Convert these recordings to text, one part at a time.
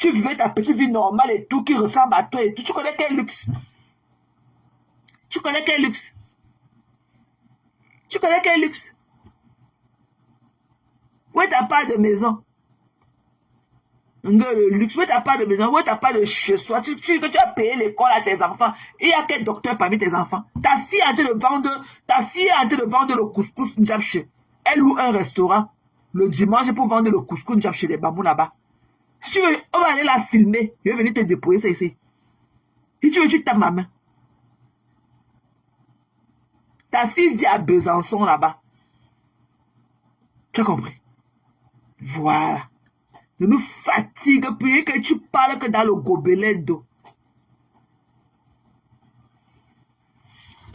Tu vivais ta petite vie normale et tout, qui ressemble à toi et tout. Tu connais quel luxe? Tu connais quel luxe? Tu connais quel luxe? Où est ta part de maison? Le luxe, où est ta part de maison? Où est ta part de chez soi? Que tu as payé l'école à tes enfants. Il y a quel docteur parmi tes enfants? Ta fille est en train de vendre le couscous Njapche. Elle loue un restaurant le dimanche pour vendre le couscous Njapche des bambous là-bas. Si tu veux, on va aller la filmer. Je vais venir te déposer ça ici. Si tu veux, tu tapes ma main. Ta fille vit à Besançon là-bas. Tu as compris? Voilà. Ne nous fatigue plus que tu parles que dans le gobelet d'eau.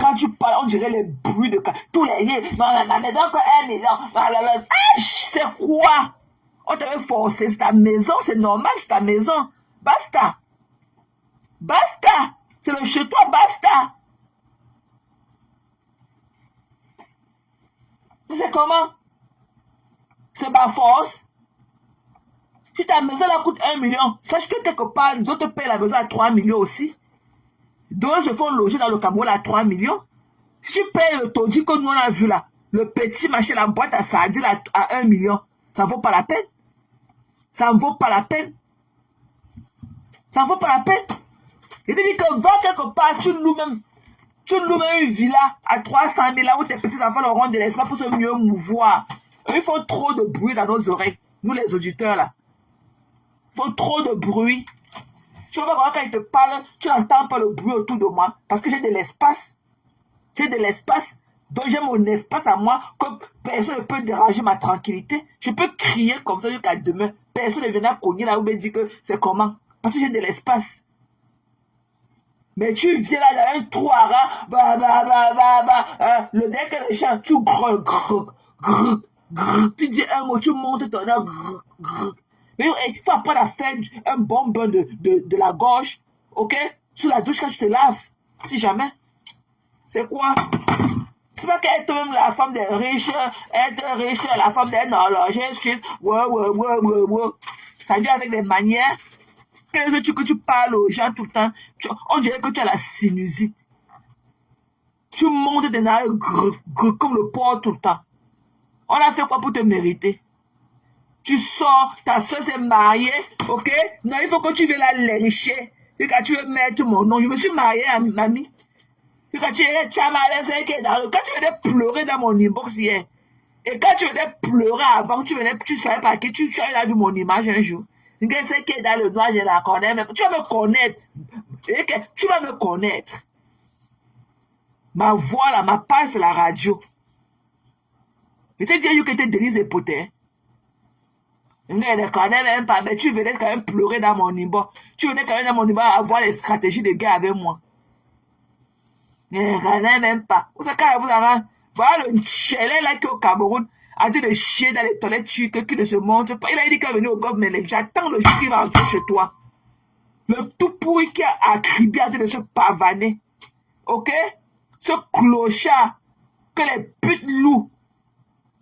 Quand tu parles, on dirait les bruits de tous les yeux. Ma maison que 1 million. C'est quoi? On t'avait forcé, c'est ta maison, c'est normal, c'est ta maison. Basta. Basta. C'est le chez toi, basta. Tu sais comment? C'est ma force. Si ta maison là coûte 1 million, sache que quelque part, d'autres payent la maison à 3 millions aussi. D'autres se font loger dans le Cameroun à 3 millions. Si tu payes le taudis que nous on a vu là, le petit machin, la boîte à sardines à 1 million, ça ne vaut pas la peine. Ça ne vaut pas la peine. Ça ne vaut pas la peine. Je te dis que va quelque part, tu loues même une villa à 300 000 là où tes petits enfants auront de l'espace pour se mieux mouvoir. Ils font trop de bruit dans nos oreilles, nous les auditeurs là. Ils font trop de bruit. Tu vois pas quand ils te parlent, tu n'entends pas le bruit autour de moi parce que j'ai de l'espace. J'ai de l'espace. Donc j'ai mon espace à moi, comme personne ne peut déranger ma tranquillité. Je peux crier comme ça jusqu'à demain. Personne ne viendra cogner là où me dit que c'est comment. Parce que j'ai de l'espace. Mais tu viens là dans un trou à rat, le deck et le chant, tu tu dis un mot, tu montes ton air, mais il faut apprendre à faire un bon bain de la gorge, ok? Sous la douche quand tu te laves, si jamais. C'est quoi? C'est pas qu'être même la femme des riches, être riche, la femme d'un horloger suisse, ouais. Ça vient avec des manières. Quelles est-ce que tu parles aux gens tout le temps? On dirait que tu as la sinusite. Tu montes tes narines comme le porc tout le temps. On a fait quoi pour te mériter? Tu sors, ta soeur s'est mariée, ok? Non, il faut que tu viennes la lécher. Et quand tu veux mettre mon nom, je me suis mariée à ma amie. Et quand tu venais pleurer dans mon inbox hier, et quand tu venais pleurer avant, tu savais pas qui tu as vu mon image un jour. C'est qui est dans le noir, je la connais, mais tu vas me connaître. Tu vas me connaître. Ma voix là, ma passe c'est la radio. Je t'ai dit que tu étais Denise Epoté. Je ne connais même pas, mais tu venais quand même pleurer dans mon inbox. Tu venais quand même dans mon inbox avoir les stratégies de gars avec moi. Je ne connais même pas. Vous savez quand vous avez... Voilà le chélé là qui est au Cameroun, en train de chier dans les toilettes turques qui ne se montre pas. Il a dit qu'il va venir au gouvernement. J'attends le jour qu'il va entrer chez toi. Le tout pourri qui a acribé en train de se pavaner. Ok? Ce clochard que les putes louent.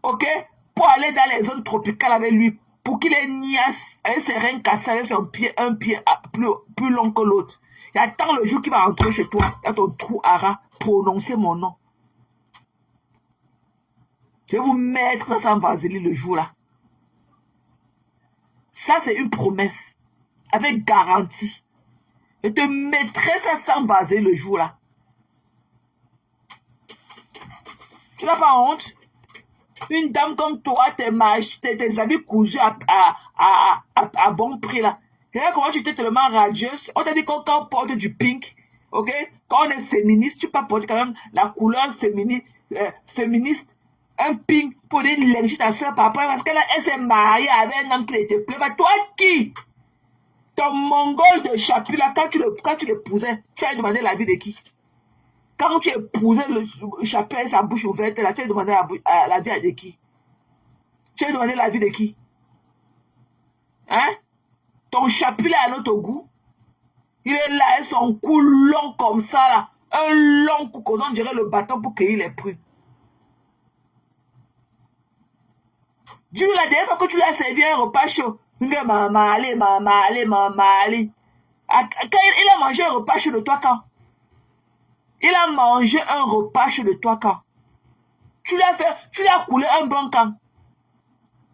Ok? Pour aller dans les zones tropicales avec lui. Pour qu'il ait niasse avec ses reins cassés avec son pied, un pied plus long que l'autre. J'attends le jour qu'il va entrer chez toi. Dans ton trou à rat. Prononcer mon nom. Je vais vous mettre sans vaseline le jour là. Ça, c'est une promesse. Avec garantie. Je te mettrai ça sans vaseline le jour là. Tu n'as pas honte? Une dame comme toi, tes habits cousus à bon prix là. Regarde comment tu t'es tellement radieuse. On t'a dit qu'on porte du pink. Ok? Quand on est féministe, tu peux porter quand même la couleur féministe. Un pink pour dire l'énergie ta soeur papa parce qu'elle s'est mariée avec un homme qui était plein. Toi qui? Ton mongol de chapu là, quand tu l'épousais, tu as demandé l'avis de qui? Quand tu épousais le chapu avec sa bouche ouverte là, tu as demandé l'avis de qui? Tu as demandé l'avis de qui? Hein? Ton chapu là a notre goût. Il est là avec son cou long comme ça là. Un long cou comme ça, on dirait le bâton pour cueillir les prunes. Dis-lui la dernière fois que tu l'as servi un repas chaud, Maman, allez, maman, allez, maman, allez. Quand il a mangé un repas chez le toi quand? Il a mangé un repas chez le toi quand? Tu lui as coulé un bon camp.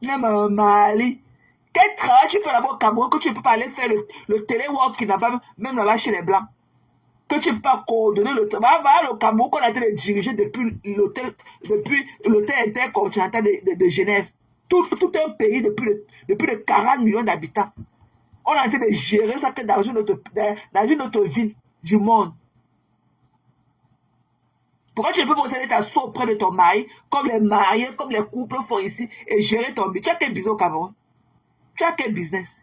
Maman, allez. Quel travail tu fais là-bas au Cameroun que tu ne peux pas aller faire le téléwork qui n'a pas même là-bas chez les Blancs? Que tu ne peux pas coordonner le travail. Va au Cameroun qu'on a été dirigé depuis l'hôtel intercontinental de Genève. Tout un pays depuis les 40 millions d'habitants. On a en train de gérer ça que dans une autre ville du monde. Pourquoi tu ne peux pas posséder ta soeur auprès de ton mari, comme les mariés, comme les couples font ici, et gérer ton business? Tu as quel business au Cameroun? Tu as quel business?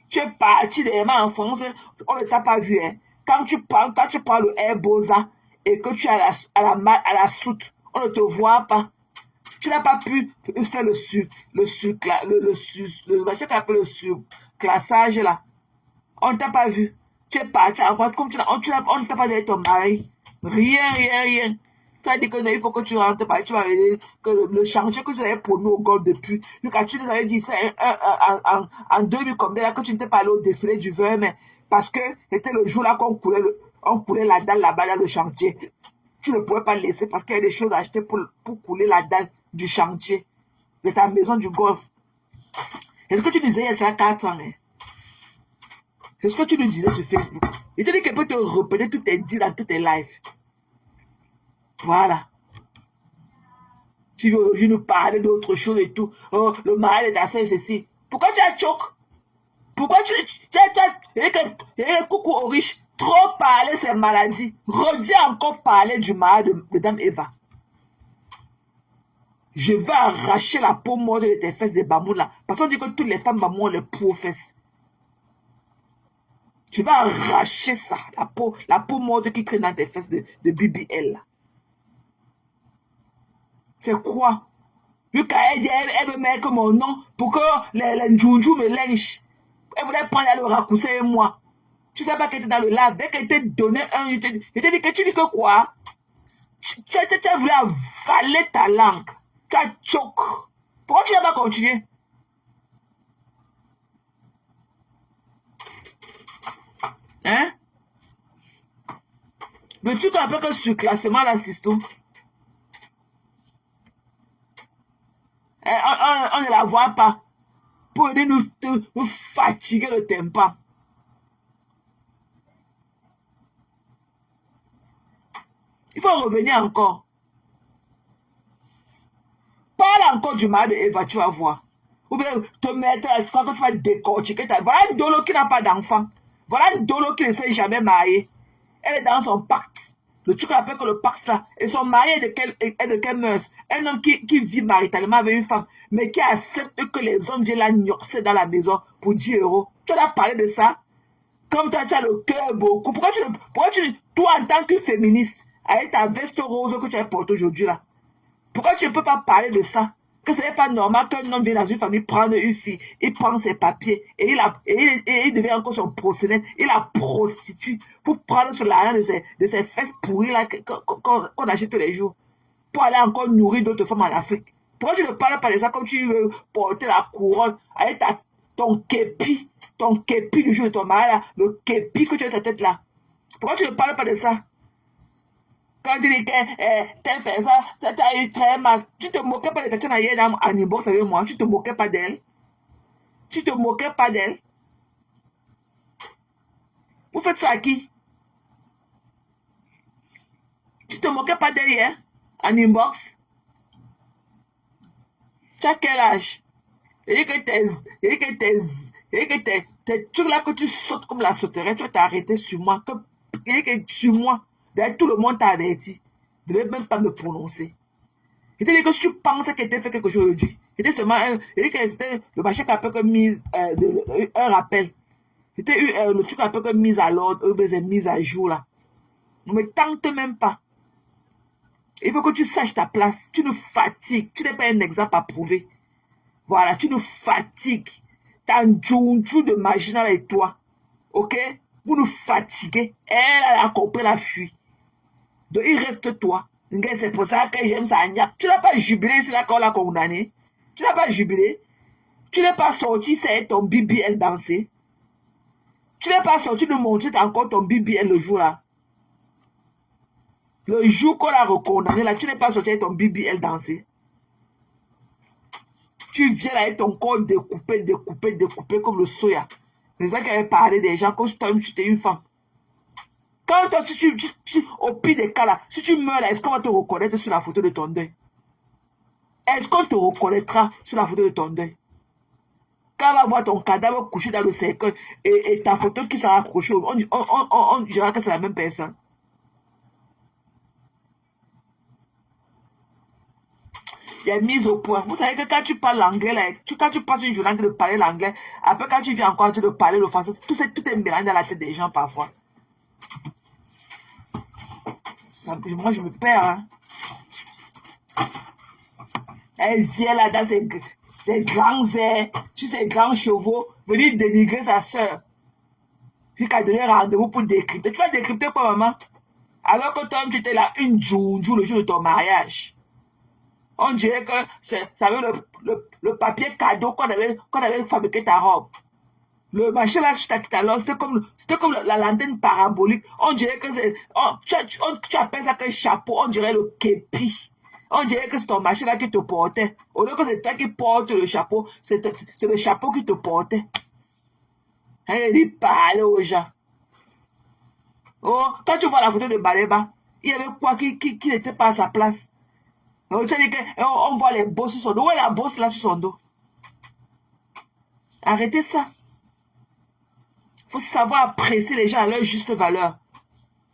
Tu es parti en France, on ne t'a pas vu. Hein. Quand tu prends le Air Boza et que tu es à la soute, on ne te voit pas. Tu n'as pas pu faire le surclassage là. On ne t'a pas vu. Tu es parti en France, comme on ne t'a pas donné ton mari. Rien. Tu as dit que non, il faut que tu rentres par, tu vas aller, que le chantier que tu avais promis au Golfe depuis, quand tu nous avais dit ça en 2000 comme là, que tu n'étais pas allé au défilé du 20 mai, parce que c'était le jour là qu'on coulait la dalle là-bas dans le chantier. Tu ne pouvais pas laisser parce qu'il y a des choses à acheter pour couler la dalle du chantier de ta maison du Golfe. Est-ce que tu disais il y a ça 4 ans, hein? C'est ce que tu nous disais sur Facebook. Il te dit qu'elle peut te répéter tout tes dits dans tous tes lives. Voilà. Tu veux aujourd'hui nous parler d'autre chose et tout. Oh, le mari de ta soeur, ceci. Pourquoi tu as choc? Pourquoi tu as coucou aux riches? Trop parler ces maladies. Reviens encore parler du mari de Dame Eva. Je vais arracher la peau morte de tes fesses de Bamoun là. Parce qu'on dit que toutes les femmes Bamoun ont les peaux aux fesses. Je vais arracher ça, la peau morte qui traîne dans tes fesses de BBL là. C'est quoi? Elle dit, elle me met comme mon nom pour que les Njunju me lynchent. Elle voulait prendre le raccourci et moi. Tu sais pas qu'elle était dans le lave. Dès qu'elle t'a donné il t'a dit que tu dis que quoi? Tu as voulu avaler ta langue. Tu as choc. Pourquoi tu n'as pas continué? Hein? Mais tu te rappelles que ce classement là, Sisto, on ne la voit pas pour aider nous fatiguer le tempo. Il faut revenir encore. Parle encore du mal de Eva, tu vas voir. Ou bien te mettre à toi que tu vas décortiquer ta... Voilà une Dolo qui n'a pas d'enfant. Voilà une Dolo qui ne s'est jamais mariée. Elle est dans son pacte. Le truc rappelle que le pacte là, et son mari est de quelle mœurs? Un homme qui vit maritalement avec une femme, mais qui accepte que les hommes viennent la gnorcer dans la maison pour 10 euros. Tu as parlé de ça? Comme tu as le cœur beaucoup. Pourquoi toi en tant que féministe, avec ta veste rose que tu as portée aujourd'hui là, pourquoi tu ne peux pas parler de ça? Que ce n'est pas normal qu'un homme vienne dans une famille prendre une fille, il prend ses papiers et il devient encore son proxénète, il la prostitue pour prendre sur l'argent de ses fesses pourries là qu'on achète tous les jours, pour aller encore nourrir d'autres femmes en Afrique. Pourquoi tu ne parles pas de ça comme tu veux porter la couronne avec ton képi du jour de ton mari là, le képi que tu as dans ta tête là? Pourquoi tu ne parles pas de ça? Quand tu dis que telle personne, tu as eu très mal, tu te moquais pas de Tatiana hier en inbox avec moi, tu te moquais pas d'elle. Tu te moquais pas d'elle. Vous faites ça à qui? Tu te moquais pas d'elle hier en inbox. Tu as quel âge? Et que tes trucs là que tu sautes comme la sauterelle, tu vas t'arrêter sur moi. Sur moi. D'ailleurs, tout le monde t'a averti. Je ne devais même pas me prononcer. Il t'a dit que si tu pensais qu'elle t'a fait quelque chose aujourd'hui, c'était seulement c'était le machin qui a que mise, un rappel. C'était le truc qui a que mise à l'ordre, mise à jour là. Ne me tente même pas. Il faut que tu saches ta place. Tu nous fatigues. Tu n'es pas un exemple à prouver. Voilà, tu nous fatigues. T'as un djunju de marginal et toi. Ok? Vous nous fatiguez. Elle a compris la fuite. Donc, il reste toi. C'est pour ça que j'aime ça. Tu n'as pas jubilé, c'est là qu'on l'a condamné. Tu n'as pas jubilé. Tu n'es pas sorti, c'est ton BBL danser. Tu n'es pas sorti de montrer encore ton BBL le jour-là. Le jour qu'on l'a recondamné, là, tu n'es pas sorti avec ton BBL danser. Tu viens là avec ton corps découpé comme le soya. Les gens qui avaient parlé des gens comme si toi-même tu étais une femme. Quand toi, au pire des cas là, si tu meurs là, est-ce qu'on va te reconnaître sur la photo de ton deuil? Est-ce qu'on te reconnaîtra sur la photo de ton deuil? Quand on va voir ton cadavre couché dans le cercueil et ta photo qui sera accrochée, on dira que c'est la même personne. Il y a mise au point. Vous savez que quand tu parles l'anglais, là, quand tu passes une journée de parler l'anglais, après quand tu viens encore de parler le français, tout est mélangé dans la tête des gens parfois. Moi, je me perds. Hein. Elle vient là dans ses grands airs, sur ses grands chevaux, venir dénigrer sa soeur. Puis qu'elle donné rendez-vous pour décrypter. Tu vas décrypter quoi, maman? Alors que toi, tu étais là une jour le jour de ton mariage. On dirait que ça avait le papier cadeau qu'on avait fabriqué ta robe. Le machin là sur ta catalogue, c'était comme la lanterne parabolique. On dirait que tu appelles ça qu'un chapeau, on dirait le képi. On dirait que c'est ton machin là qui te portait. Au lieu que c'est toi qui portes le chapeau, c'est le chapeau qui te portait. Elle dit parler aux gens. Oh, quand tu vois la photo de Baleba, il y avait quoi qui n'était pas à sa place. On voit les bosses sur son dos. Où est la bosse là sur son dos? Arrêtez ça. Il faut savoir apprécier les gens à leur juste valeur.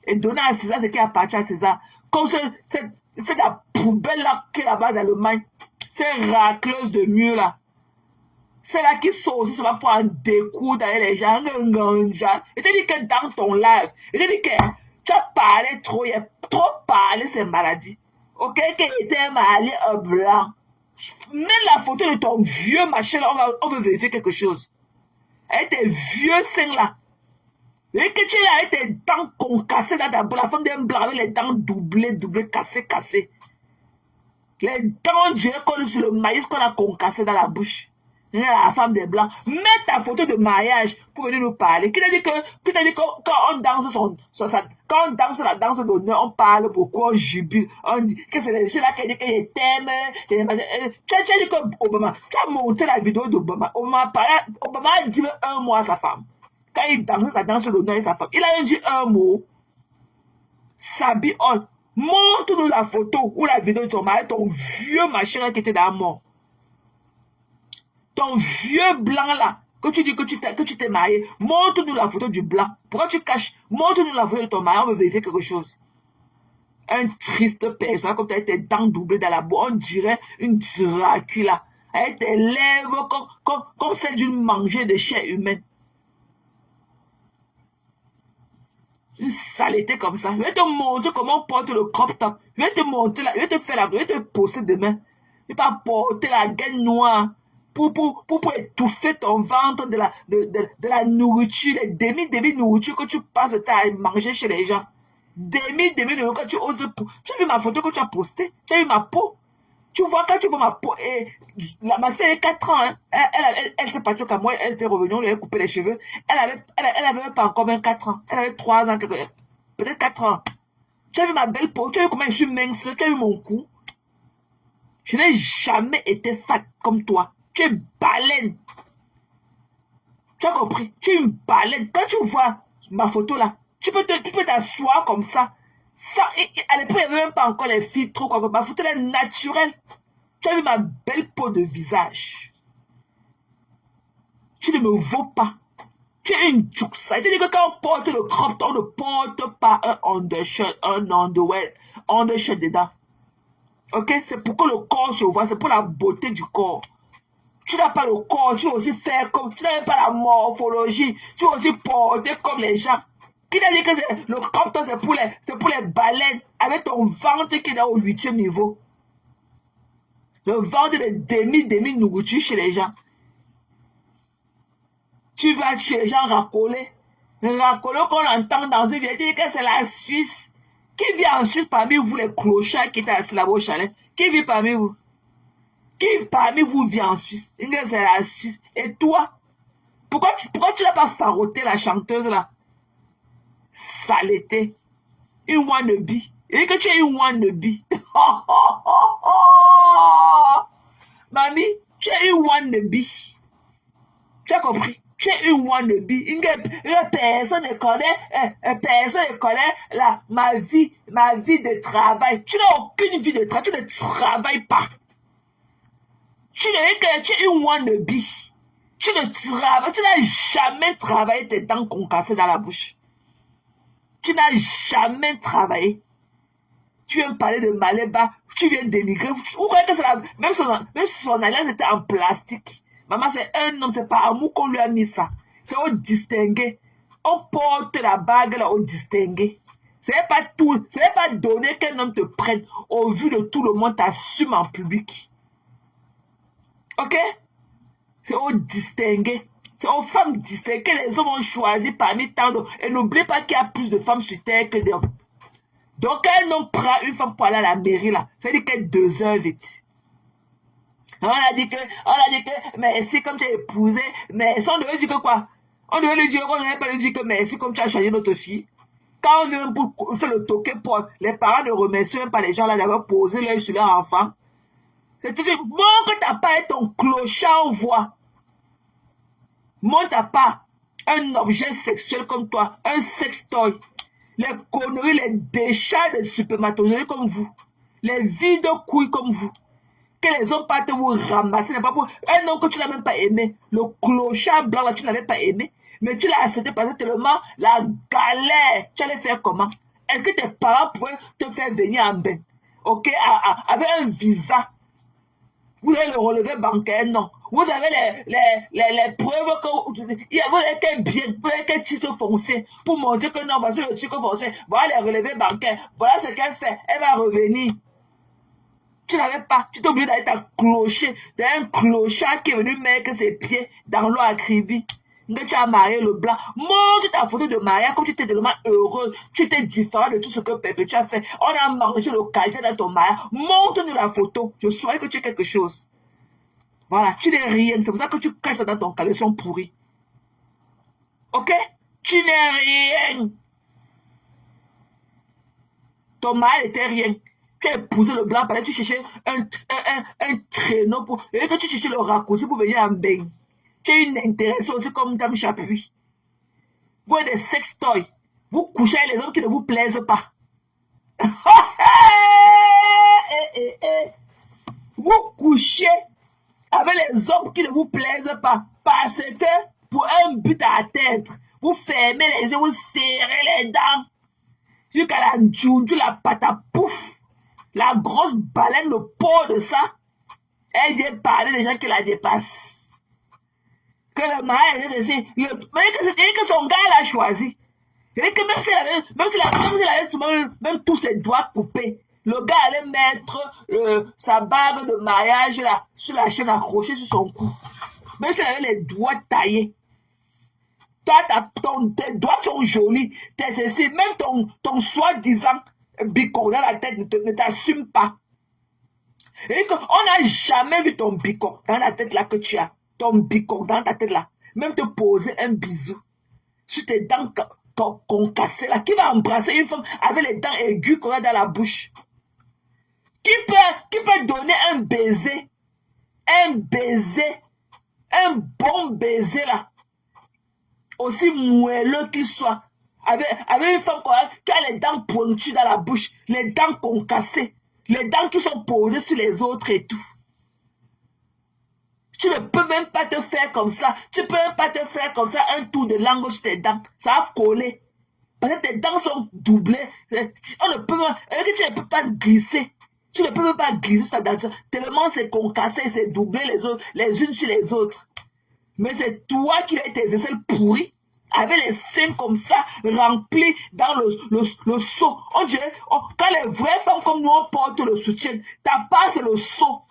Et donner à César ce qui appartient à César. Comme c'est la poubelle là qui est là-bas dans le Maine. C'est racleuse de mur là. C'est là qui sort aussi seulement pour en découdre avec les gens. Et te dit que dans ton live, et te dit que tu as parlé trop, il y a trop parlé ces maladies. Ok, qu'il était marié un blanc. Mets la photo de ton vieux machin là, on veut vérifier quelque chose. Avec tes vieux seins là. Et que tu es là avec tes dents concassées là d'abord, la femme d'un blanc avec les dents doublées, cassées. Les dents, on dirait qu'on est sur le maïs qu'on a concassé dans la bouche. La femme des blancs. Mets ta photo de mariage pour venir nous parler. Qui t'a dit que quand on danse quand on danse la danse d'honneur, on parle beaucoup, on jubile, on dit que c'est les gens là qui disent que je t'aime. Tu as dit que Obama, tu as monté la vidéo d'Obama. Obama a dit un mot à sa femme. Quand il dansait sa danse d'honneur avec sa femme, il a dit un mot. Sabi, montre-nous la photo ou la vidéo de ton mari, ton vieux machin qui était dans la mort. Ton vieux blanc là, que tu dis que tu t'es marié, montre-nous la photo du blanc. Pourquoi tu caches? Montre-nous la photo de ton mari, on veut vérifier quelque chose. Un triste personne, comme tu as tes dents doublées dans la bouche, on dirait une Dracula. Avec tes lèvres comme celle d'une mangée de chair humaine. Une saleté comme ça. Je vais te montrer comment on porte le crop top. Je vais te montrer là, je vais te poster demain. Je vais pas porter la gaine noire. Pour étouffer ton ventre de la nourriture, les demi-nourriture que tu passes le temps à manger chez les gens. Demi-nourriture que tu oses. Tu as vu ma photo que tu as postée? Tu as vu ma peau? Tu vois, quand tu vois ma peau, ma fille, elle a 4 ans, hein. Elle s'est partie comme moi, elle était revenue, on lui a coupé les cheveux. Elle avait même pas encore même 4 ans. Elle avait 3 ans, peut-être 4 ans. Tu as vu ma belle peau? Tu as vu comment je suis mince? Tu as vu mon cou? Je n'ai jamais été fat comme toi. Tu es baleine. Tu as compris? Tu es une baleine. Quand tu vois ma photo là, tu peux t'asseoir comme ça. À l'époque, il n'y avait même pas encore les filtres. Ma photo est naturelle. Tu as vu ma belle peau de visage. Tu ne me vaux pas. Tu es une juxa. C'est-à-dire que quand on porte le crop top, on ne porte pas un undershirt, un undershirt dedans. Ok? C'est pour que le corps se voit. C'est pour la beauté du corps. Tu n'as pas le corps, tu dois aussi faire comme, tu n'as pas la morphologie, tu dois aussi porter comme les gens. Qui t'a dit que le crop top c'est pour les baleines, avec ton ventre qui est au 8e niveau. Le ventre de demi-nourriture chez les gens. Tu vas chez les gens racoler qu'on entend dans une vieille, dire que c'est la Suisse. Qui vit en Suisse parmi vous, les clochards qui étaient assis là-bas au chalet? Qui vit parmi vous? Qui parmi vous vit en Suisse? C'est la Suisse. Et toi? Pourquoi tu n'as pas faroté la chanteuse là? Saleté. Une wannabe. Et que tu es une wannabe. Mamie, tu es une wannabe. Tu as compris? Tu es une wannabe. Personne ne connaît ma vie de travail. Tu n'as aucune vie de travail. Tu ne travailles pas. Tu es une wannabe. Tu n'as jamais travaillé tes dents concassées dans la bouche. Tu n'as jamais travaillé. Tu viens me parler de Maléba, tu viens dénigrer. Vous croyez que c'est même son alliance était en plastique. Maman, c'est un homme, c'est pas amour qu'on lui a mis ça. C'est au distingué. On porte la bague là au distingué. Ce n'est pas tout, ce n'est pas donné qu'un homme te prenne. Au vu de tout le monde, t'assume en public. Ok? C'est au distingué. C'est aux femmes distinguées que les hommes ont choisi parmi tant d'autres. Et n'oubliez pas qu'il y a plus de femmes sur terre que d'hommes. Donc, un homme prend une femme pour aller à la mairie, là. Ça dit que 2 heures vite. On a dit que, merci comme tu as épousé. Mais on devait dire que quoi? On devait lui dire qu'on n'avait pas lui dire que merci comme tu as choisi notre fille. Quand on vient pour faire le toquet pour les parents ne remercient même pas les gens là d'avoir posé l'œil sur leur enfant. C'est-à-dire, moi, que tu n'as pas ton clochard en voix. Moi, tu n'as pas un objet sexuel comme toi, un sextoy. Les conneries, les déchets de supermatozoïdes comme vous. Les vides couilles comme vous. Que les hommes partent vous ramasser. Pas pour un homme que tu n'as même pas aimé. Le clochard blanc là, tu n'avais pas aimé. Mais tu l'as accepté parce que tellement la galère. Tu allais faire comment? Est-ce que tes parents pouvaient te faire venir en bain? Ok? Avec un visa. Vous avez le relevé bancaire? Non. Vous avez les preuves que vous avez quel bien, vous avez quel titre foncier pour montrer que non, voici le titre foncier, voilà les relevés bancaires, voilà ce qu'elle fait, elle va revenir. Tu n'avais pas, tu t'es obligé d'aller t'accrocher d'un clochard qui est venu mettre ses pieds dans l'eau à Kribi. Que tu as marié le blanc. Montre ta photo de mariage comme tu étais tellement heureux. Tu étais différent de tout ce que Pépé tu as fait. On a mangé le qualité dans ton mariage. Montre-nous la photo. Je saurais que tu es quelque chose. Voilà, tu n'es rien. C'est pour ça que tu casses dans ton caleçon pourri. Ok? Tu n'es rien. Ton mari n'était rien. Tu as épousé le blanc, tu cherchais un traîneau pour... Et que tu cherchais le raccourci pour venir en bain. Tu es une intéressée aussi comme Dame Chapuis. Vous êtes des sextoys. Vous couchez avec les hommes qui ne vous plaisent pas. Vous couchez avec les hommes qui ne vous plaisent pas. Parce que pour un but à atteindre, vous fermez les yeux, vous serrez les dents. Jusqu'à la djounjou, la patapouf. La grosse baleine, le pot de ça. Elle vient parler des gens qui la dépassent. Que le mariage est ici. Que son gars l'a choisi. Et que même s'il avait même tous ses doigts coupés, le gars allait mettre sa bague de mariage là, sur la chaîne accrochée sur son cou. Même s'il avait les doigts taillés. Toi, tes doigts sont jolis. Même ton soi-disant bicon dans la tête ne t'assume pas. Et qu'on n'a jamais vu ton bicon dans la tête là que tu as. Ton bicon dans ta tête là. Même te poser un bisou sur tes dents concassées là. Qui va embrasser une femme avec les dents aiguës qu'on a dans la bouche? Qui peut donner un baiser? Un bon baiser là. Aussi moelleux qu'il soit. Avec une femme qui a les dents pointues dans la bouche. Les dents concassées. Les dents qui sont posées sur les autres et tout. Tu ne peux même pas te faire comme ça. Tu ne peux même pas te faire comme ça un tour de langue sur tes dents. Ça va coller. Parce que tes dents sont doublées. On ne peut même, tu ne peux pas glisser. Tu ne peux même pas glisser sur ta dent. Tellement c'est concassé, c'est doublé les unes sur les autres. Mais c'est toi qui as tes aisselles pourries. Avec les seins comme ça, remplis dans le seau. On dirait, quand les vraies femmes comme nous, on porte le soutien, ta part c'est le seau.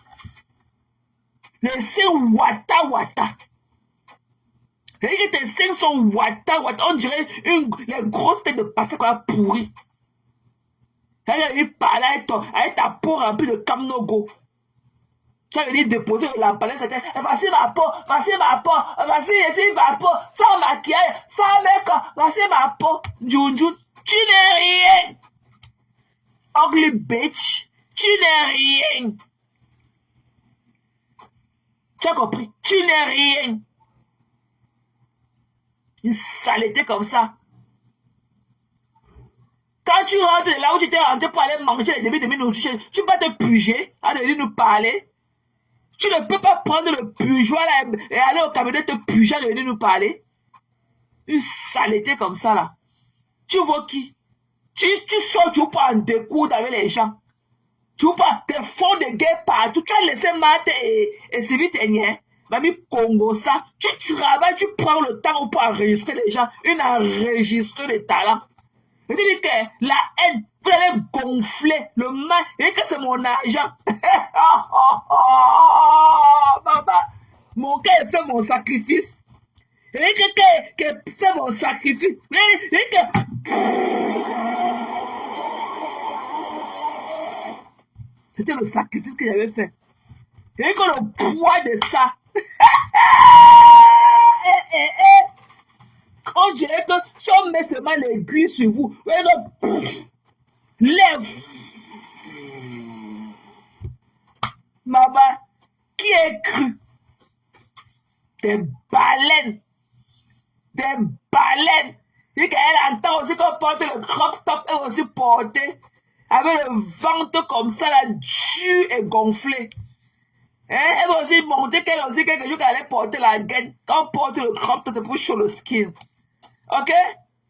Les seins wata. Et que tes seins sont wata. On dirait les grosses têtes de passé qu'on a pourries. Elle parle avec ta peau remplie de camnogo. Tu vas venir déposer le lampadaire sur ta tête. Voici ma peau, voici ici ma peau, sans maquillage, sans make-up, voici ma peau. Junjun, tu n'es rien. Ugly bitch, tu n'es rien. Tu as compris? Tu n'es rien. Une saleté comme ça. Quand tu rentres de là où tu t'es rentré pour aller manger les débits de nourriture, tu vas te puger à venir nous parler. Tu ne peux pas prendre le pugeoir là et aller au cabinet te puger à venir nous parler. Une saleté comme ça là. Tu vois qui? Tu sors, tu prends en découdre avec les gens. Tu prends des fonds de guerre partout. Tu as laissé Marthe et Sylvie Ténier. Mamie Congo ça. Tu travailles, tu prends le temps pour enregistrer les gens. Une enregistreuse de talent. Je te dis que la haine, vous allez gonfler le mal. Et que c'est mon argent. Maman, mon cœur fait mon sacrifice. Et que fait mon sacrifice. Et que... C'était le sacrifice que j'avais fait. Et que le poids de ça. On dirait que si on met seulement l'aiguille sur vous, lève. Maman, qui est cru? Des baleines. Des baleines. Et qu'elle entend aussi qu'on porte le crop top, elle aussi porter. Avec le ventre comme ça, là, dur et gonflé. Hein? Elle va aussi monter qu'elle aussi quelque chose qu'elle allait porter la gaine. Quand on porte le crop top, c'est pour show le skin. Ok?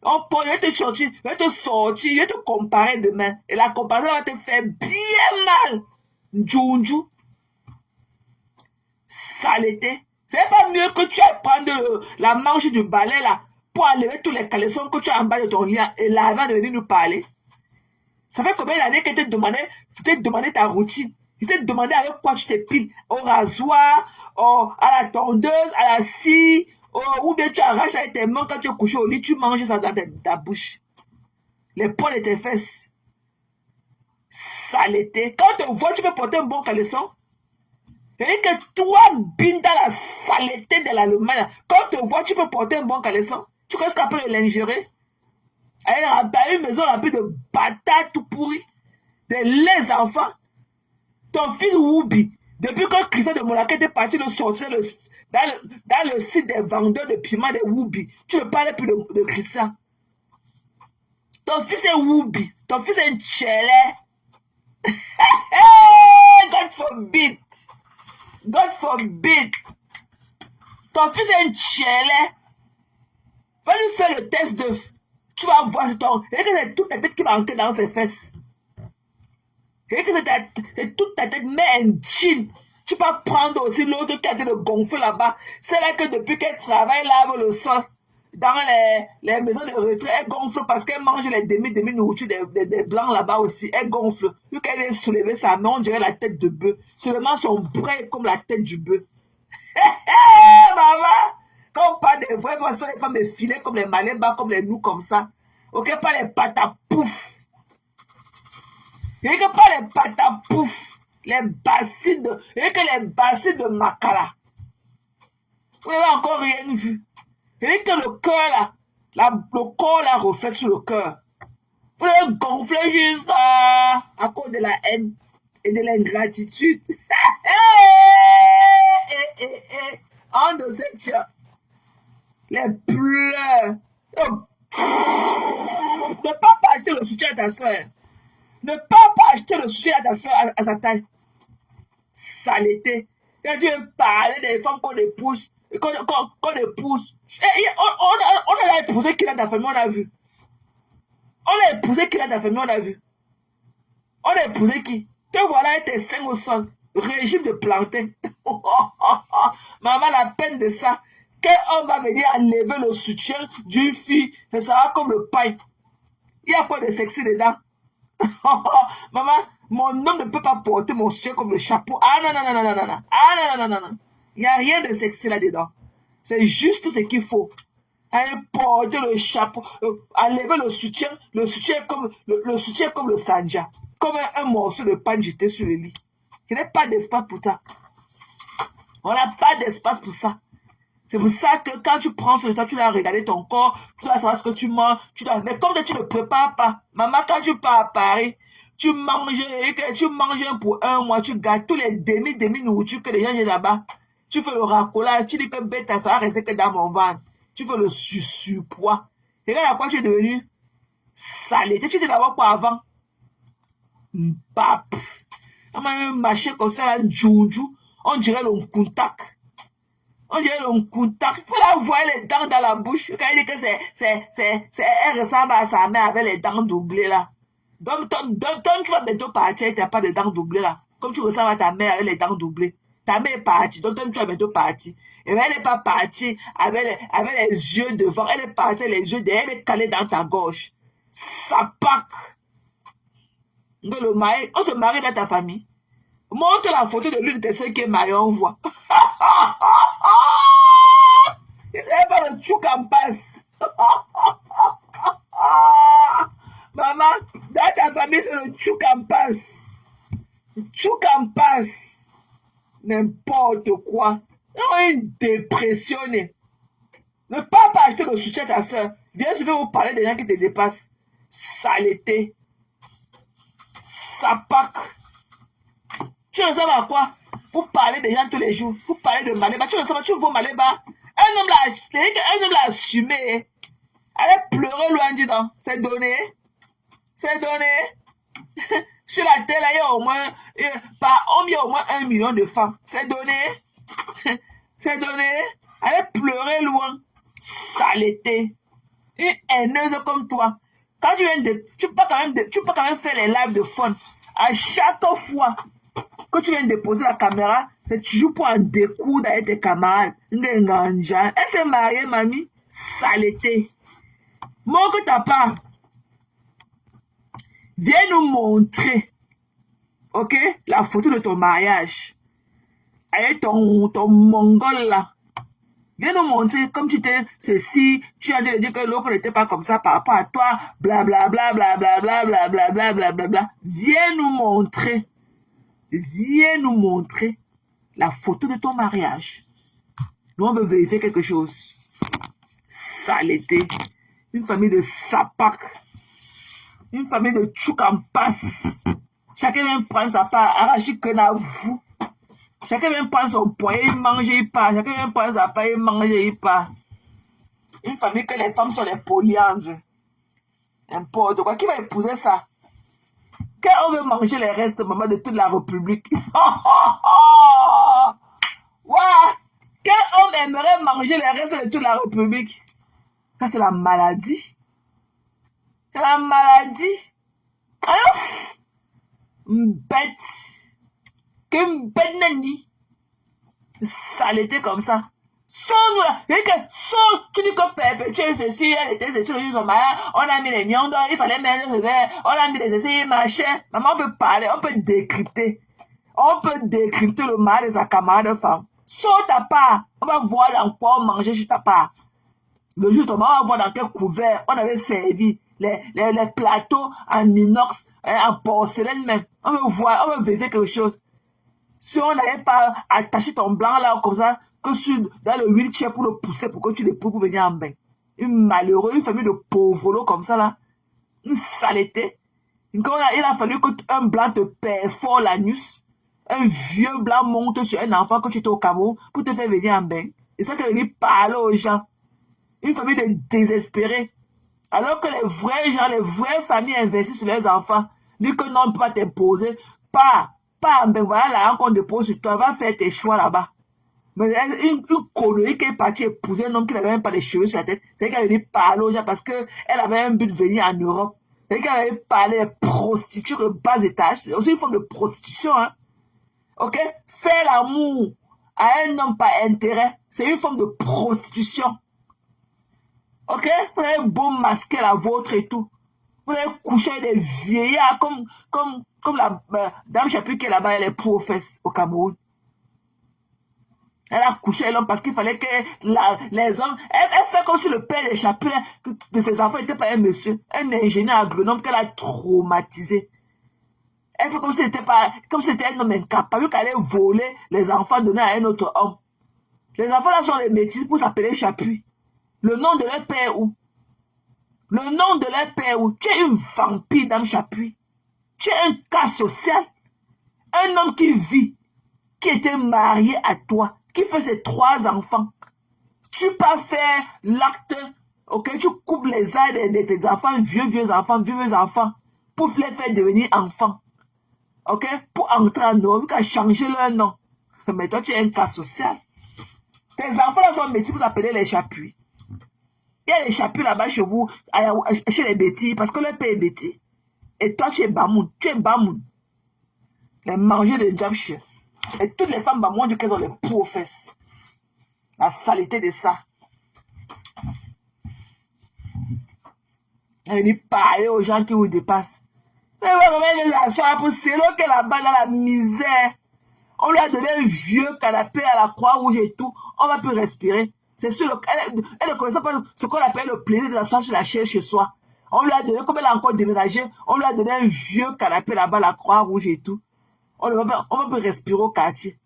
Je vais te sortir, je vais te comparer demain. Et la comparaison va te faire bien mal. Njunju. Saleté. C'est pas mieux que tu ailles prendre la manche du balai là pour enlever tous les caleçons que tu as en bas de ton lit et là avant de venir nous parler. Ça fait combien d'années que tu t'es demandé ta routine? Je t'ai demandé avec quoi tu t'épiles. Au rasoir, à la tondeuse, à la scie, ou bien tu arraches avec tes mains quand tu es couché au lit, tu manges ça dans ta bouche. Les poils de tes fesses. Saleté. Quand tu te vois, tu peux porter un bon caleçon. Et que toi, bine dans la saleté de l'Allemagne, quand tu te vois, tu peux porter un bon caleçon. Tu connais ce qu'on appelle le lingerie? Elle a une maison remplie de patates tout pourries. De les enfants. Ton fils Woubi, depuis que Christian de Monaco était parti de sortir dans le site des vendeurs de piments de Woubi, tu ne parles plus de Christian. Ton fils est Woubi. Ton fils est un tchélé. God forbid. God forbid. Ton fils est un tchélé. Va lui faire le test d'œuf. Tu vas voir c'est ton... Et que c'est toute ta tête qui va entrer dans ses fesses. Et que c'est toute ta tête, mais un jean. Tu peux prendre aussi l'autre qui a été de gonfler là-bas. C'est là que depuis qu'elle travaille, lave le sol. Dans les maisons de retraite, elle gonfle parce qu'elle mange les demi-nourritures des blancs là-bas aussi. Elle gonfle. Vu qu'elle vient soulever sa main, on dirait la tête de bœuf. Seulement son bras est comme la tête du bœuf. Maman! Quand on parle des vraies façons, les femmes effilées comme les malébas, comme les nous, comme ça. Ok, pas les pâtes à pouf. Et que pas les pâtes à pouf. Les bassines de Makala. Vous n'avez encore rien vu. Et que le cœur là, le corps là reflète sur le cœur. Vous l'avez gonflé juste à cause de la haine et de l'ingratitude. En de cette chose. Les pleurs. Ne pas acheter le soutien à ta soeur. Ne pas acheter le soutien à ta soeur à sa taille. Saleté. Quand tu veux parler des femmes qu'on épouse, qu'on épouse. On a épousé qui dans ta famille, on a vu. On a épousé qui dans ta famille, on a vu. On a épousé qui? Te voilà et tes seins au sol. Régime de plantain. Maman, la peine de ça. Quel homme va venir enlever le soutien d'une fille, ça sera comme le pain. Il y a quoi de sexy dedans? Maman, mon homme ne peut pas porter mon soutien comme le chapeau. Ah non, non, non, non, non, non. Ah non, non, non, non. Il n'y a rien de sexy là-dedans. C'est juste ce qu'il faut. Aller porter le chapeau, enlever le soutien comme le sanja. Comme un morceau de pain jeté sur le lit. Il n'y a pas d'espace pour ça. On n'a pas d'espace pour ça. C'est pour ça que quand tu prends ce temps, tu dois regarder ton corps, tu dois savoir ce que tu manges, mais comme tu ne prépares pas, maman, quand tu pars à Paris, tu manges pour un mois, tu gardes tous les demi-nourritures que les gens ont là-bas. Tu fais le racolage, tu dis que bêta, ça va rester que dans mon ventre. Tu fais le surpoids. Regarde à quoi tu es devenu salé. Tu étais d'abord quoi avant? Bap. On m'a marché comme ça, là, djoudjou. On dirait le contact. On dirait le contact. Il faut la voir les dents dans la bouche. Quand il dit que elle ressemble à sa mère avec les dents doublées là. Donc, tu vas bientôt partir et tu n'as pas de dents doublées là. Comme tu ressembles à ta mère avec les dents doublées. Ta mère est partie, donc toi, tu vas bientôt partir. Et elle n'est pas partie avec les yeux devant. Elle est partie avec les yeux derrière. Elle est calée dans ta gorge. Ça pack. On se marie dans ta famille. Montre la photo de l'une de ceux qui est mariée, on voit. Il savait pas le tchouk en passe. Maman, dans ta famille, c'est le tchouk en passe. Tchouk en passe. N'importe quoi. Une dépression. Ne pas acheter le soutien à ta soeur. Bien sûr, vous parler des gens qui te dépassent. Saleté. Ça pack. Tu ressembles à quoi? Pour parler des gens tous les jours. Pour parler de Maléba. Tu ressembles à tu vois Maléba. Un homme l'a assumé. Allez pleurer loin du temps. C'est donné. C'est donné. Sur la terre, il y a au moins, par homme, il y a au moins 1 million de femmes. C'est donné. C'est donné. Allez pleurer loin. Saleté. Une haineuse comme toi. Quand tu viens de, tu peux quand même faire les lives de fun. À chaque fois que tu viens de déposer la caméra, c'est toujours pour en découdre avec tes camarades. Elle s'est mariée, mamie. Saleté. Montre ta part. Viens nous montrer, ok, la photo de ton mariage. Avec ton mongol là. Viens nous montrer comme tu t'es ceci, tu as dit que l'autre n'était pas comme ça par rapport à toi, blablabla, blablabla, blablabla, blablabla. Viens nous montrer la photo de ton mariage. Nous, on veut vérifier quelque chose. Saleté. Une famille de sapak. Une famille de tchouk en passe. Chacun vient prendre sa part, arracher que n'a vous. Chacun vient prendre son poids, il mange, il part. Chacun vient prendre sa part, il mange, il part. Une famille que les femmes sont les polyandres. N'importe quoi. Qui va épouser ça? Quand on veut manger les restes, maman, de toute la République. Ouais. Quand on aimerait manger les restes de toute la République. Ça, c'est la maladie. C'est la maladie. Ouf! Bête. Qu'une bête nani. Saleté comme ça. Sors-nous là. Tu dis que perpétuer ceci, elle était ceci, on a mis les mions, il fallait mettre, on a mis les essais, machin. Maman, on peut parler, on peut décrypter. On peut décrypter le mal de sa camarade femme. Sors ta part. On va voir dans quoi on mangeait sur ta part. Le jour où on va voir dans quel couvert on avait servi les plateaux en inox, en porcelaine même. On veut voir, on veut vérifier quelque chose. Si on n'avait pas attaché ton blanc là comme ça, que dans le wheelchair pour le pousser, pour que tu le pousses pour venir en bain. Une malheureuse, une famille de pauvres comme ça là. Une saleté. Il a fallu qu'un blanc te perfore l'anus. Un vieux blanc monte sur un enfant que tu étais au Cameroun pour te faire venir en bain. Et ça qui venir parler aux gens. Une famille de désespérés. Alors que les vrais gens, les vraies familles investissent sur leurs enfants. Disent que non, on ne peut pas t'imposer. Pas, ben voilà l'argent qu'on dépose sur toi. Va faire tes choix là-bas. Mais une connerie qui est partie épouser un homme qui n'avait même pas les cheveux sur la tête. C'est qu'elle venait parler aux gens parce qu'elle avait un but de venir en Europe. C'est qu'elle avait parlé des prostituées de bas étage. C'est aussi une forme de prostitution, hein. Ok? Faire l'amour à un homme par intérêt, c'est une forme de prostitution. Ok? Vous avez beau masquer la vôtre et tout. Vous avez couché avec des vieillards comme la dame Chapuis qui est là-bas, elle est professe au Cameroun. Elle a couché l'homme parce qu'il fallait que les hommes... Elle fait comme si le père des Chapuis de ses enfants n'était pas un monsieur, un ingénieur agronome qu'elle a traumatisé. Elle fait comme si c'était un homme incapable, qu'elle allait voler les enfants donnés à un autre homme. Les enfants là sont les métis pour s'appeler Chapuis. Le nom de leur père où? Le nom de leur père où? Tu es une vampire, dame Chapuis. Tu es un cas social. Un homme qui vit, qui était marié à toi, qui fait ses 3 enfants. Tu peux faire l'acte, ok, tu coupes les ailes de tes enfants, vieux enfants, pour les faire devenir enfants. Ok, pour entrer en Europe, pour changer leur nom. Mais toi, tu es un cas social. Tes enfants là sont métiers, vous appelez les Chapuis. Il y a les Chapuis là-bas chez vous, chez les bêtis, parce que leur père est bêtis. Et toi, tu es Bamoun. Tu es Bamoun. Les mangeurs de Djamche. Et toutes les femmes Bamoun, qu'elles ont les poux aux fesses. La saleté de ça. Elle dit parler aux gens qui vous dépassent. Mais vous asseoir pour c'est là qu'elle là-bas dans la misère. On lui a donné un vieux canapé à la Croix-Rouge et tout. On va plus respirer. C'est sûr, elle ne connaissait pas ce qu'on appelle le plaisir de s'asseoir sur la chaise chez soi. On lui a donné, comme elle a encore déménagé, on lui a donné un vieux canapé là-bas à la Croix-Rouge et tout. On va plus respirer au quartier.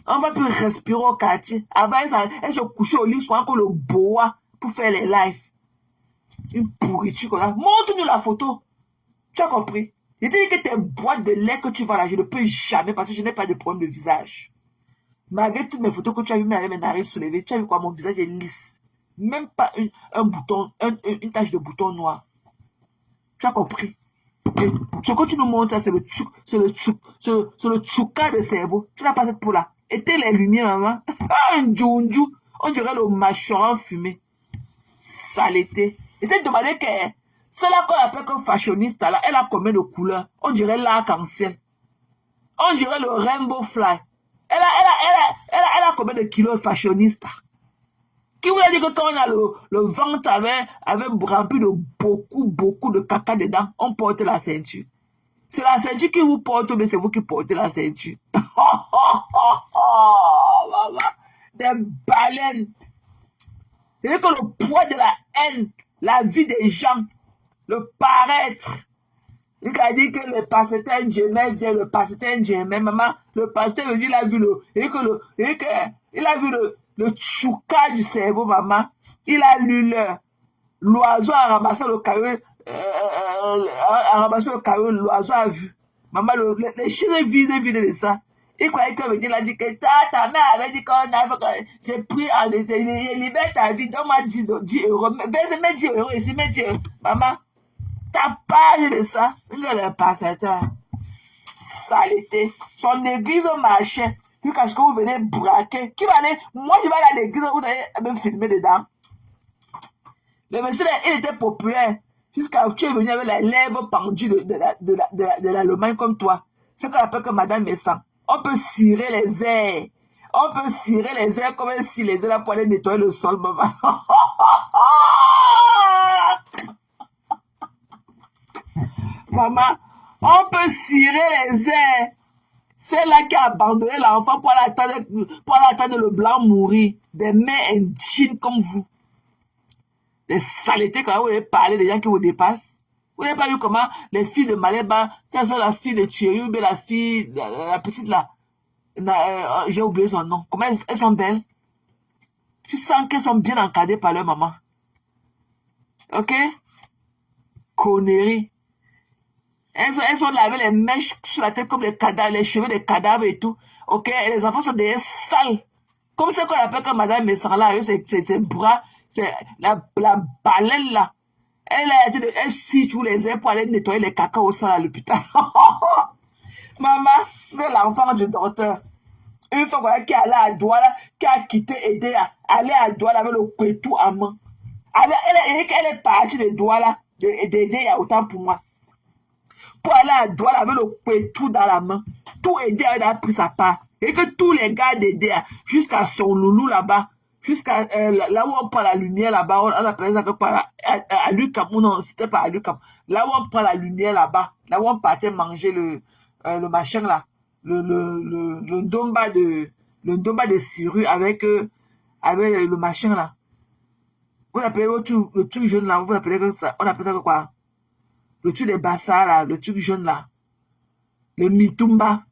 On va plus respirer au quartier. Avant, elle se couchait au lit, soit encore le boa pour faire les lives. Une pourriture comme ça. Montre-nous la photo. Tu as compris? Je t'ai dit que tes boîtes de lait que tu vas là, je ne peux jamais parce que je n'ai pas de problème de visage. Malgré toutes mes photos que tu as vues avec mes narines soulevées, tu as vu quoi? Mon visage est lisse. Même pas un bouton, une tache de bouton noir. Tu as compris? Et ce que tu nous montres, c'est le tchouka de cerveau. Tu n'as pas cette peau-là. Éteins les lumières, maman. Ah, un djoundjou. On dirait le mâchoran fumé. Saleté. Et t'as demandé que celle-là qu'on appelle comme fashioniste, là, elle a combien de couleurs? On dirait l'arc-en-ciel. On dirait le rainbow fly. Elle a combien de kilos fashioniste? Qui vous a dit que quand on a le ventre avec rempli de beaucoup de caca dedans, on porte la ceinture? C'est la ceinture qui vous porte, mais c'est vous qui portez la ceinture. Des baleines. C'est que le poids de la haine, la vie des gens, le paraître. Il a dit que le pasteur Djemé vient, le pasteur Djemé, maman, le pasteur il a vu il a vu le tchouka du cerveau, maman. Il a lu l'oiseau a ramassé le caillou, l'oiseau a vu. Maman, les chiens vides de ça. Il croyait que il a dit que ta mère avait dit j'ai pris en libère ta vie, donne-moi 10 euros. Mets 10 euros ici, mets 10 euros. Maman, t'as pas de ça. Il est pasteur. Saleté. Son église marchait. Jusqu'à ce que vous venez braquer. Qui va aller? Moi, je vais aller à l'église, vous allez me filmer dedans. Le monsieur, il était populaire. Jusqu'à ce que tu es venu avec les lèvres pendues de l'Allemagne comme toi. Ce qu'on appelle que Madame Messan. On peut cirer les airs. On peut cirer les airs comme si les airs pour aller nettoyer le sol, maman. Maman, on peut cirer les airs. C'est là qui a abandonné l'enfant pour aller attendre le blanc mourir. Des mères indignes comme vous. Des saletés quand vous avez parlé des gens qui vous dépassent. Vous n'avez pas vu comment les filles de Maléba, qu'elles sont la fille de Thierry, ou la fille, la petite là, j'ai oublié son nom. Comment elles sont belles. Tu sens qu'elles sont bien encadrées par leur maman. Ok? Conneries. Elles sont lavées les mèches sur la tête comme les cadavres, les cheveux des cadavres et tout. Ok? Et les enfants sont des sales. Comme ce qu'on appelle comme Madame Messan là, avec ses bras, c'est la baleine là. Elle scie tous les airs pour aller nettoyer les caca au sol à l'hôpital. Maman, l'enfant du docteur. Une fois voilà, qui est allé à Douala, qui a quitté aider à aller à Douala avec le couteau à main. Elle est partie de Douala, d'aider il y a autant pour moi. Pour aller à Douala avec le couteau dans la main. Tout aider, elle a pris sa part. Et que tous les gars d'aider jusqu'à son loulou là-bas, jusqu'à là où on prend la lumière là-bas, on appelle ça que à Lucam, non, c'était pas à Lucam. Là où on prend la lumière là-bas, là où on partait manger le machin là, le ndomba de Siru avec le machin là. Vous appelez le truc jaune là, vous appelez que ça, on appelle ça quoi? Le truc des bassards là, le truc jaune là. le Mitumba,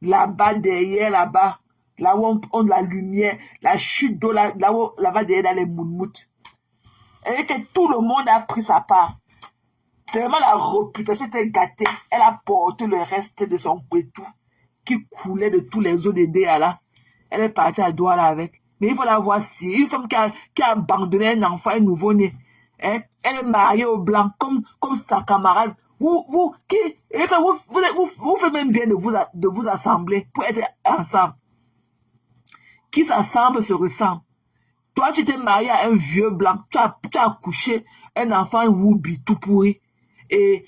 là-bas, derrière, là-bas, là où on de la lumière, la chute d'eau, là-bas, derrière, dans les moutmoutes. Et que tout le monde a pris sa part. Tellement la réputation était gâtée, elle a porté le reste de son pétou qui coulait de tous les eaux de Déala. Elle est partie à Douala avec. Mais il faut la voir si. Une femme qui a abandonné un enfant, un nouveau-né. Hein? Elle est mariée au blanc, comme sa camarade. Vous faites même bien de vous assembler pour être ensemble. Qui s'assemble se ressemble. Toi, tu t'es marié à un vieux blanc. Tu as accouché un enfant woubi tout pourri. Et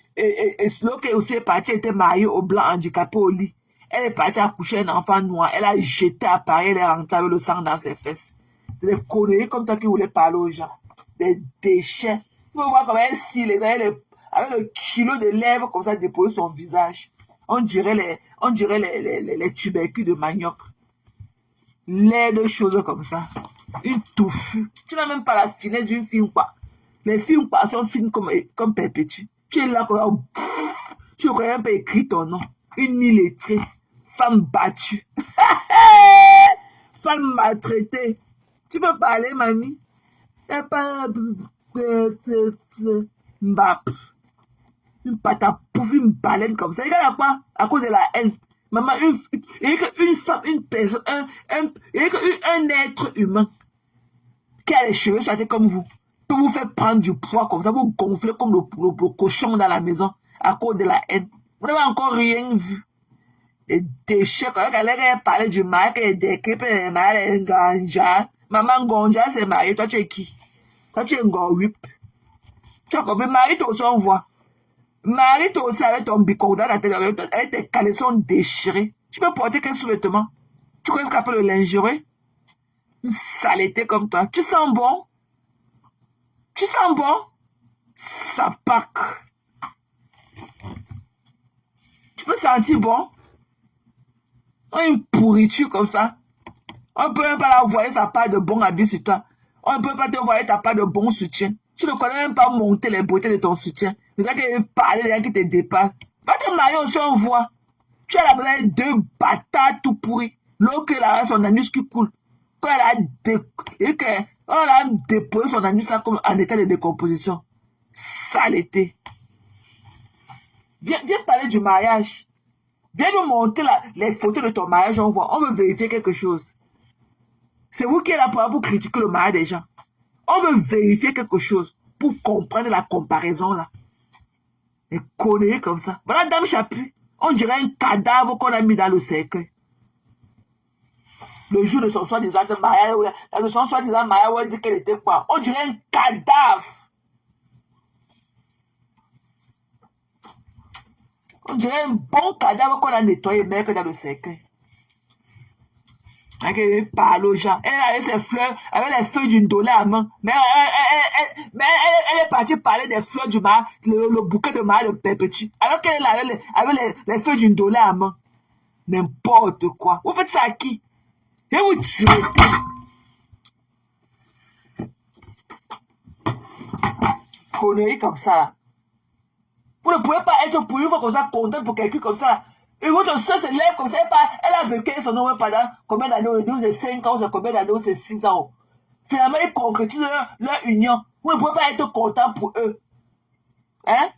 Sloke aussi est partie, elle était mariée au blanc handicapé au lit. Elle est partie accoucher un enfant noir. Elle a jeté à Paris, elle est rentrée avec le sang dans ses fesses. Des conneries comme toi qui voulais parler aux gens. Des déchets. Tu peux voir comment elle scie les avec le kilo de lèvres comme ça déposé sur son visage. On dirait les tubercules de manioc. L'air de choses comme ça. Une touffue. Tu n'as même pas la finesse d'une fille quoi. Les filles quoi sont fines comme Perpétue. Tu es là comme tu n'aurais même pas écrit ton nom. Une illettrée. Femme battue. Femme maltraitée. Tu peux parler, mamie? Il n'y a pas une pâte à pouf, une baleine comme ça. Il y a quoi? À cause de la haine. Maman, une femme, une personne, un être humain qui a les cheveux sur la tête comme vous, peut vous faire prendre du poids comme ça, vous gonfler comme le cochon dans la maison à cause de la haine. Vous n'avez encore rien vu. Les déchets, quand elle parlait du mari, qu'elle est décrit, le mari est Nganja. Maman Nganja s'est mariée, toi tu es qui? Toi tu es Ngorwip. Tu as compris, marie-toi aussi on voit. Marie-toi aussi avec ton bico dans la tête, avec tes caleçons déchirés. Tu peux porter quel sous-vêtement? Tu connais ce qu'on appelle le lingerie? Une saleté comme toi. Tu sens bon? Tu sens bon? Ça pack. Tu peux sentir bon? Une pourriture comme ça. On ne peut même pas la envoyer sa part de bon habit sur toi. On ne peut pas te envoyer ta part de bon soutien. Tu ne connais même pas monter les beautés de ton soutien. C'est là qu'il parler des gens qui te dépassent. Va te marier aussi, on voit. Tu as la besoin de deux bâtards tout pourris. L'autre là, son anus qui coule. Quand on a déposé son anus là comme en état de décomposition. Saleté. Viens parler du mariage. Viens nous montrer les photos de ton mariage, on voit. On veut vérifier quelque chose. C'est vous qui êtes là pour critiquer le mariage des gens. On veut vérifier quelque chose pour comprendre la comparaison là. Les conneries comme ça. Voilà, Dame Chapuis. On dirait un cadavre qu'on a mis dans le cercueil. Le jour de son soi-disant mariage, de son soi-disant mariage, on dit qu'elle était quoi? On dirait un cadavre. On dirait un bon cadavre qu'on a nettoyé, mais que dans le cercueil. Elle parle aux gens. Elle avait ses fleurs, avec les feuilles d'une dollar à main. Mais elle est partie parler des fleurs du mar, le bouquet de mar de Perpétue. Alors qu'elle avait les feuilles d'une dollar à main. N'importe quoi. Vous faites ça à qui? Et vous tirez. Conneries comme ça. Vous ne pouvez pas être pour une fois comme ça, content pour quelqu'un comme ça. Et votre soeur se lève comme ça, elle a vécu son nom pendant combien d'années? 12 et 5 ans, c'est combien d'années? C'est 6 ans. Finalement, ils concrétisent leur union. Vous ne pouvez pas être content pour eux. Hein?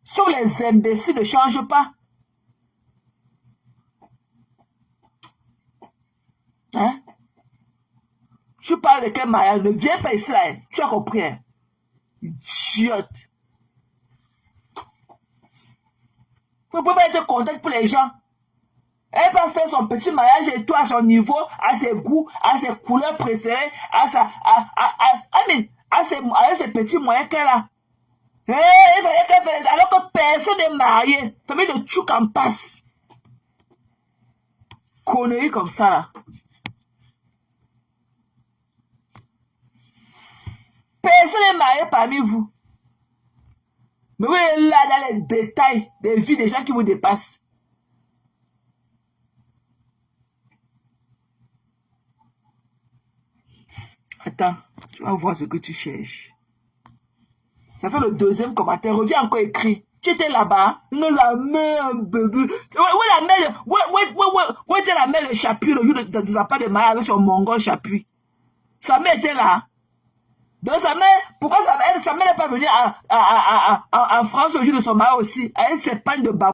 Sur les imbéciles ne changent pas. Hein? Je parle de quel mariage? Ne viens pas ici là. Tu as compris? Hein? Idiote. Vous ne pouvez pas être content pour les gens. Elle va faire son petit mariage et toi à son niveau, à ses goûts, à ses couleurs préférées, à ses petits moyens qu'elle a. Il fallait qu'elle fasse, alors que personne n'est marié. Famille de Tchouk en passe. Conneries comme ça là. Personne n'est marié parmi vous. Mais vous êtes là dans les détails des vies des gens qui vous dépassent. Attends, tu vas voir ce que tu cherches. Ça fait le deuxième commentaire. Reviens encore écrit. Tu étais là-bas. Où était la mère de Chapuis le jour de sa part de mariage avec son mongol Chapuis? Sa mère était là. Donc sa mère, pourquoi sa mère n'est pas venue en France au jour de son mariage aussi? Elle s'épargne de babou.